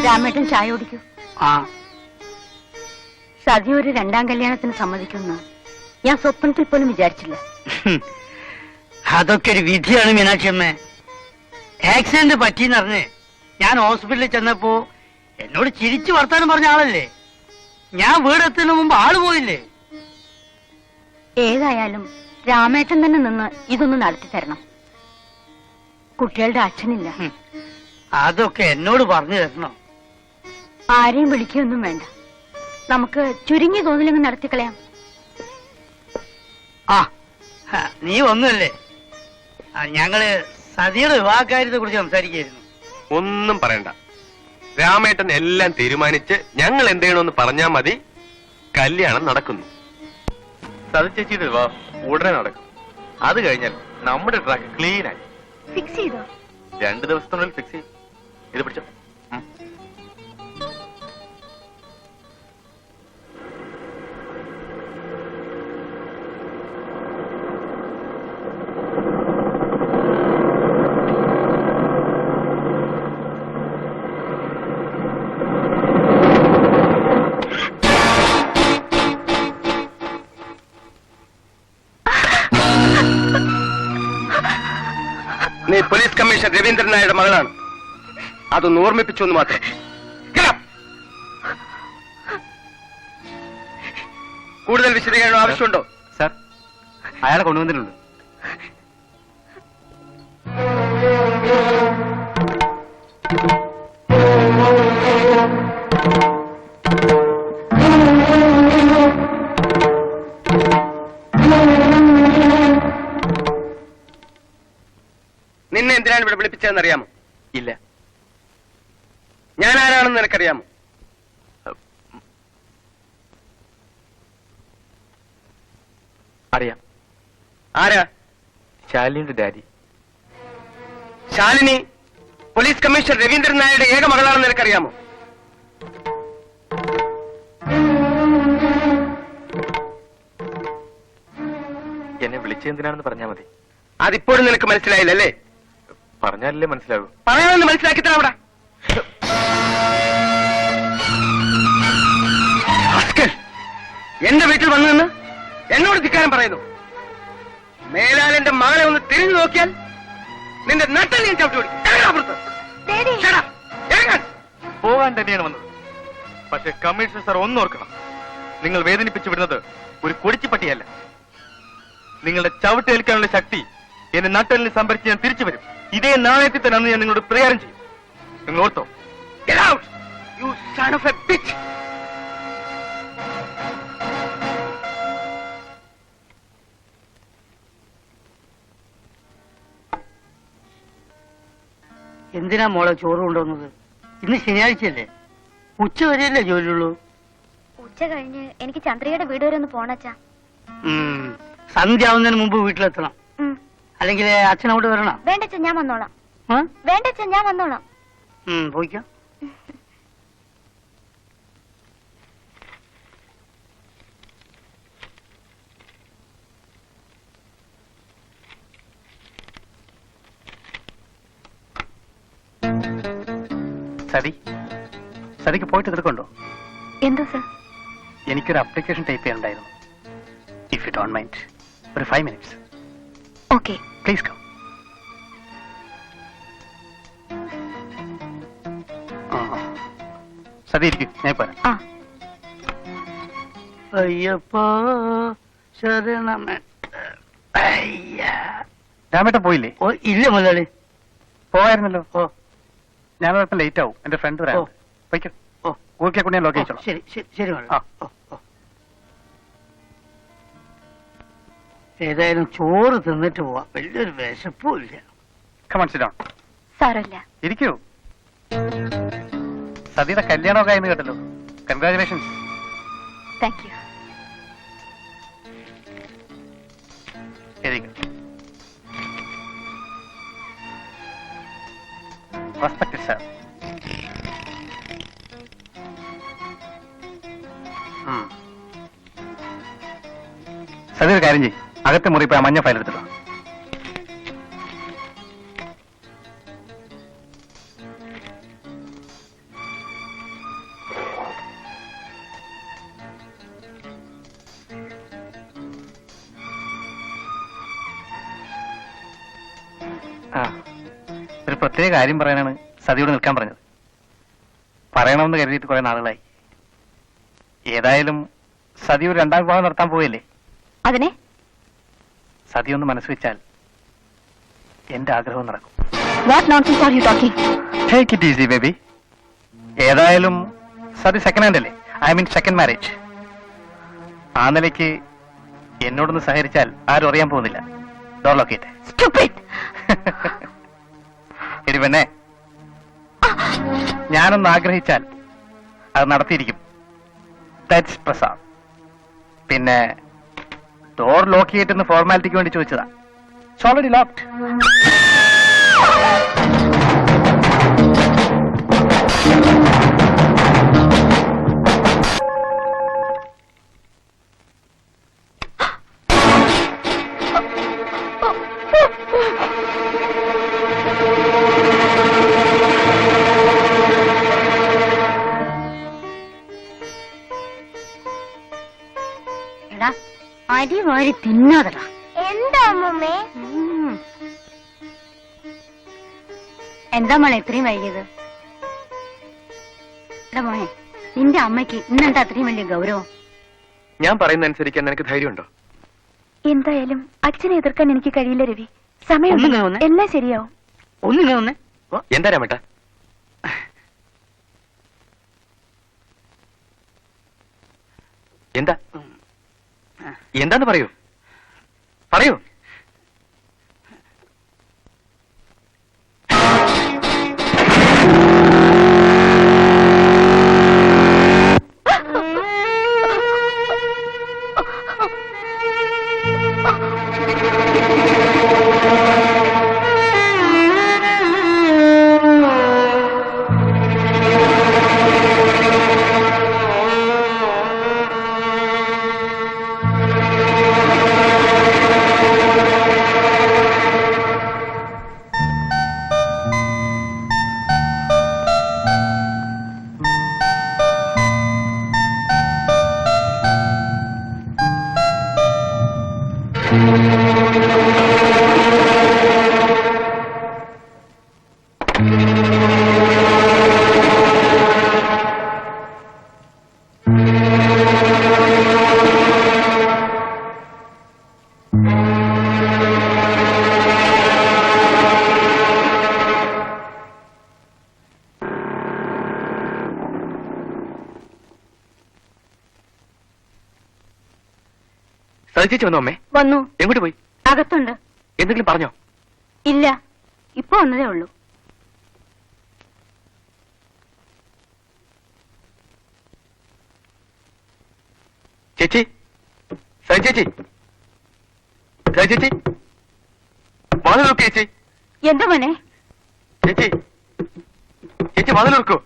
രാമേട്ടൻ ചായ കുടിക്കൂ. ആ, സതി ഒരു രണ്ടാം കല്യാണത്തിന് സമ്മതിക്കുന്നു ഞാൻ സ്വപ്നത്തിൽ പോലും വിചാരിച്ചില്ല. അതൊക്കെ ഒരു വിധിയാണ് മീനാക്ഷിയമ്മേ. ആക്സിഡന്റ് പറ്റിയെന്നറിഞ്ഞ് ഞാൻ ഹോസ്പിറ്റലിൽ ചെന്നപ്പോ എന്നോട് ചിരിച്ചു വർത്താനം പറഞ്ഞ ആളല്ലേ. ഞാൻ വീടെത്തുന്നതിന് മുമ്പ് ആള് പോയില്ലേ. ഏതായാലും രാമേട്ടൻ തന്നെ നിന്ന് ഇതൊന്ന് നടത്തി തരണം. കുട്ടികളുടെ അച്ഛനില്ല. അതൊക്കെ എന്നോട് പറഞ്ഞു തരണോ? ആരെയും വിളിക്കുകയൊന്നും വേണ്ട. നമുക്ക് ചുരുങ്ങി തോന്നിലങ്ങ് നടത്തിക്കളയാം. ആ, നീ ഒന്നുമല്ലേ. ഞങ്ങള് സതിയുടെ വിവാഹകാര്യത്തെ കുറിച്ച് സംസാരിക്കുകയായിരുന്നു. ഒന്നും പറയണ്ട, രാമേട്ടൻ എല്ലാം തീരുമാനിച്ച് ഞങ്ങൾ എന്ത് ചെയ്യണമെന്ന് പറഞ്ഞാൽ മതി. കല്യാണം നടക്കുന്നു. സതി ചേച്ചിയുടെ വിവാഹം ഉടനെ നടക്കും. അത് കഴിഞ്ഞാൽ നമ്മുടെ ട്രാക്ക് ക്ലീൻ ആയി. ഫിക്സ് ചെയ്തോ? 2 ദിവസത്തിനുള്ളിൽ ഫിക്സ് ചെയ്യും. ഇത് പിടിച്ചോ. നീ പോലീസ് കമ്മീഷണർ രവീന്ദ്രൻ നായരുടെ മകളാണ്. അതൊന്ന് ഓർമ്മിപ്പിച്ചു എന്ന് മാത്രം. കൂടുതൽ വിശദീകരണം ആവശ്യമുണ്ടോ? സാർ, അയാളെ കൊണ്ടുവന്നിട്ടുണ്ട്. നിന്നെ എന്തിനാണ് ഇവിടെ വിളിപ്പിച്ചതെന്ന് അറിയാമോ? ഇല്ല. ഞാൻ ആരാണെന്ന് നിനക്കറിയാമോ? അറിയാം. ആരാ? ശാലിനിയുടെ daddy. Shalini police commissioner Raveendran നായരുടെ ഏക മകളാണെന്ന് നിനക്കറിയാമോ? എന്നെ വിളിച്ചെന്തിനാണെന്ന് പറഞ്ഞാൽ മതി. അതിപ്പോഴും നിനക്ക് മനസ്സിലായില്ലല്ലേ? പറഞ്ഞാലല്ലേ മനസ്സിലാകൂ. പറയാമെന്ന് മനസ്സിലാക്കി തരാം. അവിടെ എന്റെ വീട്ടിൽ വന്നു നിന്ന് എന്നോട് ധിക്കാരം പറയുന്നു. മേലാൽ എന്റെ മകളെ ഒന്ന് തിരിഞ്ഞു നോക്കിയാൽ നിന്റെ നട്ടൽ ഞാൻ ചവിട്ടി ഓടിക്കും. പോകാൻ തന്നെയാണ് വന്നത്. പക്ഷെ കമ്മീഷണർ സാർ ഒന്നോർക്കണം, നിങ്ങൾ വേദനിപ്പിച്ചു വിടുന്നത് ഒരു കൊടിച്ചിപ്പട്ടിയല്ല. നിങ്ങളുടെ ചവിട്ടേൽക്കാനുള്ള ശക്തി എന്നെ നട്ടലിന് സംഭരിച്ച് ഞാൻ തിരിച്ചു വരും. ഇതേ നാണയത്തിൽ തന്നെ അന്ന് ഞാൻ നിങ്ങളോട് പ്രകാരം ചെയ്യും. നിങ്ങൾ ortho? Get out, you son of a bitch! എന്തിനാ മോളെ ചോറ് കൊണ്ടുവന്നത്? ഇന്ന് ശനിയാഴ്ചയല്ലേ, ഉച്ച വരെയല്ലേ ജോലിയുള്ളൂ. ഉച്ച കഴിഞ്ഞ് എനിക്ക് ചന്ദ്രയുടെ വീട് വരെ ഒന്ന് പോണച്ചാ. സന്ധ്യ ആവുന്നതിന് മുമ്പ് വീട്ടിലെത്തണം. അല്ലെങ്കിൽ അച്ഛനോട് വരണം. വേണ്ടച്ച ഞാൻ വന്നോളാം. വേണ്ടച്ച ഞാൻ വന്നോളാം. പോയിക്കോ. സതിക്ക് പോയിട്ട് എടുക്കണ്ടോ? എന്തോ സർ? എനിക്കൊരു അപ്ലിക്കേഷൻ ടൈപ്പ് ചെയ്യാനുണ്ടായിരുന്നു. ഇഫ് യു ഡോണ്ട് മൈൻഡ്, ഒരു 5 minutes. Okay, please come. Sathi ഇരിക്കും, ഞാൻ പോരാ. അയ്യപ്പ ശരണമേ. രാമേട്ടൻ പോയില്ലേ? ഇല്ല മുതലാളി. പോവായിരുന്നല്ലോ. ഞാൻ ലേറ്റ് ആവും, എന്റെ ഫ്രണ്ട് വരാം. പോയിക്കോ. ഊർക്കിയാ ഞാൻ ലോക്ക് ശരി ശരി ശരി. ഏതായാലും ചോറ് തിന്നിട്ട് പോവാം, വലിയൊരു വിശപ്പും ഇല്ല. സാരമില്ല, ഇരിക്കൂ. സതിയുടെ കല്യാണമൊക്കെ ആയെന്ന് കേട്ടല്ലോ. Congratulations. Thank you. Respect sir. Sathi ഒരു കാര്യം ചെയ്യും, അകത്തെ മുറി പോയി മഞ്ഞ ഫയൽ എടുത്തിട്ടോ. പ്രത്യേക കാര്യം പറയാനാണ് സതിയോട് നിൽക്കാൻ പറഞ്ഞത്. പറയണമെന്ന് കരുതിയിട്ട് കുറെ നാളുകളായി. ഏതായാലും സതി ഒരു രണ്ടാം വിവാഹം നടത്താൻ പോയല്ലേ. അതിനെ സതി ഒന്ന് മനസ്സ് വെച്ചാൽ എന്റെ ആഗ്രഹം നടക്കും. What nonsense are you talking? Take it easy baby. ഏതായാലും സതി സെക്കൻഡ് ഹാൻഡ് അല്ലേ, ഐ മീൻ സെക്കൻഡ് മാരേജ്. ആ നിലയ്ക്ക് എന്നോടൊന്ന് സഹകരിച്ചാൽ ആരും അറിയാൻ പോകുന്നില്ല. Door locate. Stupid! എടി പെണ്ണെ, ഞാനൊന്ന് ആഗ്രഹിച്ചാൽ അത് നടത്തിയിരിക്കും. ദാറ്റ്സ് പ്രസാദ്. പിന്നെ ഡോർ ലോക്ക് ചെയ്തിട്ട് ഫോർമാലിറ്റിക്ക് വേണ്ടി ചോദിച്ചതാ. It's already locked. എടാ, അരി വാരി തിന്നാതടാ. എന്താ അമ്മമ്മേ? എന്താ മോളെ ഇത്രയും വൈകിയത്? എടാ മോനെ, നിന്റെ അമ്മയ്ക്ക് ഇന്നെന്താ അത്രയും വലിയ ഗൗരവം? ഞാൻ പറയുന്ന അനുസരിക്കാൻ നിനക്ക് ധൈര്യമുണ്ടോ? എന്തായാലും അച്ഛനെ എതിർക്കാൻ എനിക്ക് കഴിയില്ല രവി. ഒന്നിങ്ങനെ സമയം വന്നേ. എല്ലാം ശരിയാവും. ഒന്നിങ്ങനെ വന്നേ. എന്താ രാമേട്ട? എന്താ എന്താന്ന് പറയൂ, പറയൂ. ചേച്ചി വന്നോ അമ്മേ? വന്നു. എങ്ങോട്ട് പോയി? അകത്തുണ്ട്. എന്തെങ്കിലും പറഞ്ഞോ? ഇല്ല, ഇപ്പൊ വന്നതേ ഉള്ളൂ. ചേച്ചി, സതി ചേച്ചി, സതി ചേച്ചി, വാതിലുറക്കൂ ചേച്ചി. എന്താ മോനെ? ചേച്ചി, ചേച്ചി വാതിലുറക്കൂ.